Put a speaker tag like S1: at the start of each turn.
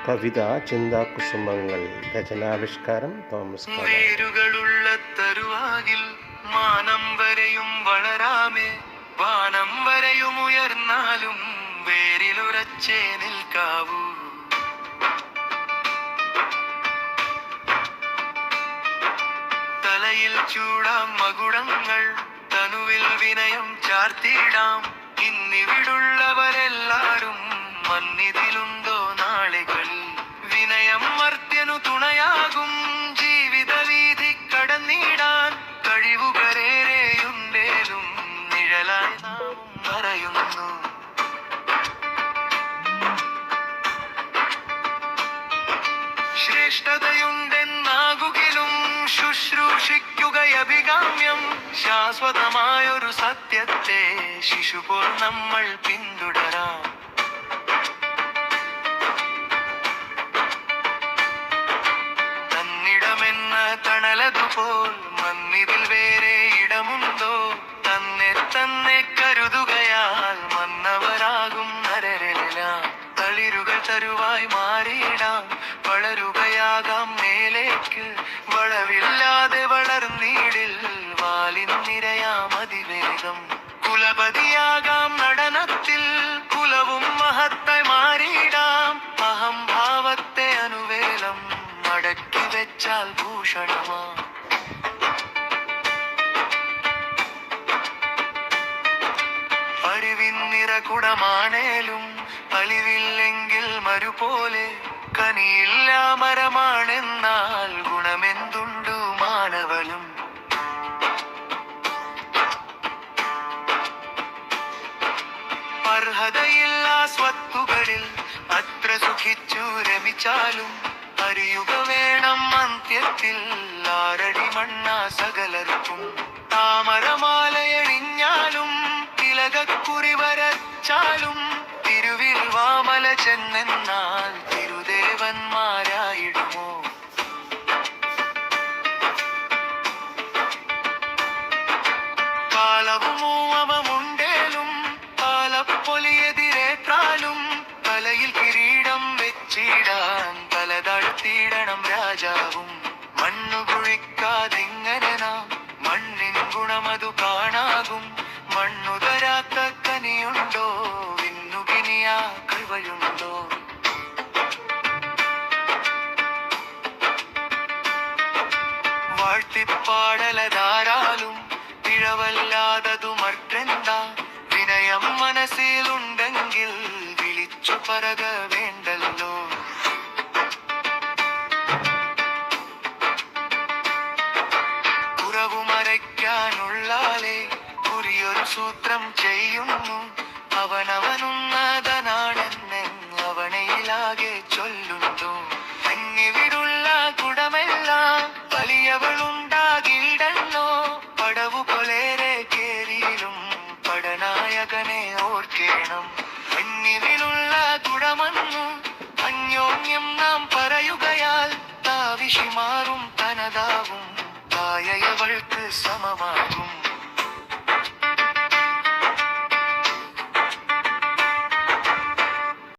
S1: കവിത ചിന്താകുസുമങ്ങൾ. രചനാവിഷ്കാരം Thomas കാട.
S2: വേരുകളുള്ള തരുവാകിൽ മാനം വരെയും വളരാമേ, വാനം വരെയും ഉയർന്നാലും വേരിലുറച്ചേ നിൽക്കാവൂ. തലയിൽ ചൂടാം മകുടങ്ങൾ, തനുവിൽ വിനയം ചാർത്തിയിടാം. ഇന്നിവിടുള്ളവരെല്ലാരും മന്നിതിലുണ്ടോ നാളുകളിൽ? വിനയം മർത്യനു തുണയാകും ജീവിത വീതി കടന്നിടാൻ. കഴിവുകളേറെയുണ്ടേലും നിഴലായി നാമും മറയുന്നു. ശ്രേഷ്ഠതയുണ്ടെന്നാകുകിലും ശുശ്രൂഷിക്കുകയഭികാമ്യം. ശാശ്വതമായൊരു സത്യത്തെ ശിശുപോൽ നമ്മൾ പിന്തുടരാം. തന്നിടമെന്ന തണലതുപോൽ മന്നിതിൽ വേറെ ഇടമുണ്ടോ? തന്നെ കരുതുകയാൽ മന്നവരാകും നരരെല്ലാം. തളിരുകൾ തരുവായി മാറിയിടാം, വളരുകയാകാം മേലേക്ക്. വളവില്ലാതെ വളർന്നീടിൽ വാലിൻ നിരയാം അതിവേഗം. കുലപതിയാകാം നടനത്തിൽ, കുലവും മഹത്തായി മാറിയിടാം. അഹംഭാവത്തെ അനുവേലം മടക്കി വെച്ചാൽ ഭൂഷണമാ. അറിവിൻ നിറകുടമാണേലും അലിവില്ലെങ്കിൽ മരുപോലെ. കനിയില്ല മരമാണെന്നാൽ ഗുണമെന്തുണ്ടു മാനവലും. അർഹതയില്ല സ്വത്തുകളിൽ അത്ര സുഖിച്ചു രമിച്ചാലും. അറിയുക വേണം അന്ത്യത്തിൽ ആരടി മണ്ണ സകലർക്കും. താമരമാലയണിഞ്ഞാലും തിലകക്കുറി വരച്ചാലും. തിരുവിൽ വാമല ചെന്നെന്നാൽ തിരുദേവന്മാരായിടുമോ? കാലവും അവമുണ്ടേലും കാലപ്പൊലിയെതിരേറ്റാലും. തലയിൽ കിരീടം വെച്ചിടാൻ തലതാഴ്ത്തിയിടണം രാജാവും. മണ്ണു കുഴിക്കാതെങ്ങനെ നാം മണ്ണിൻ ഗുണമതു കാണാകും. മണ്ണു തരാത്ത കനിയുണ്ടോ? വിന്നുകിനിയാ കൃപയുണ്ടോ? വാഴ്ത്തിപ്പാടലതാരാലും പിഴവല്ലാതതു മറ്റെന്താ? വിനയം മനസ്സിലുണ്ടെങ്കിൽ വിളിച്ചു പറക വേണ്ടല്ലോ. കുറവു മറയ്ക്കാനുള്ളാലേ പുതിയൊരു സൂത്രം ചെയ്യുന്നു. അവനവനുന്നതനാണെന്ന് അവനയിലാകെ ചൊല്ലുന്നു. അങ്ങിവിടുള്ള കുടമെല്ലാം വലിയവളുണ്ടാകിടല്ലോ. പടവു കൊലേറെ കേറിയിലും പടനായകനെ ഓർക്കേണം. അന്നിവിലുള്ള കുടമന്നു അന്യോന്യം നാം പറയുകയാൽ താവിഷി മാറും തനതാവും തായവൾക്ക് സമമാകും.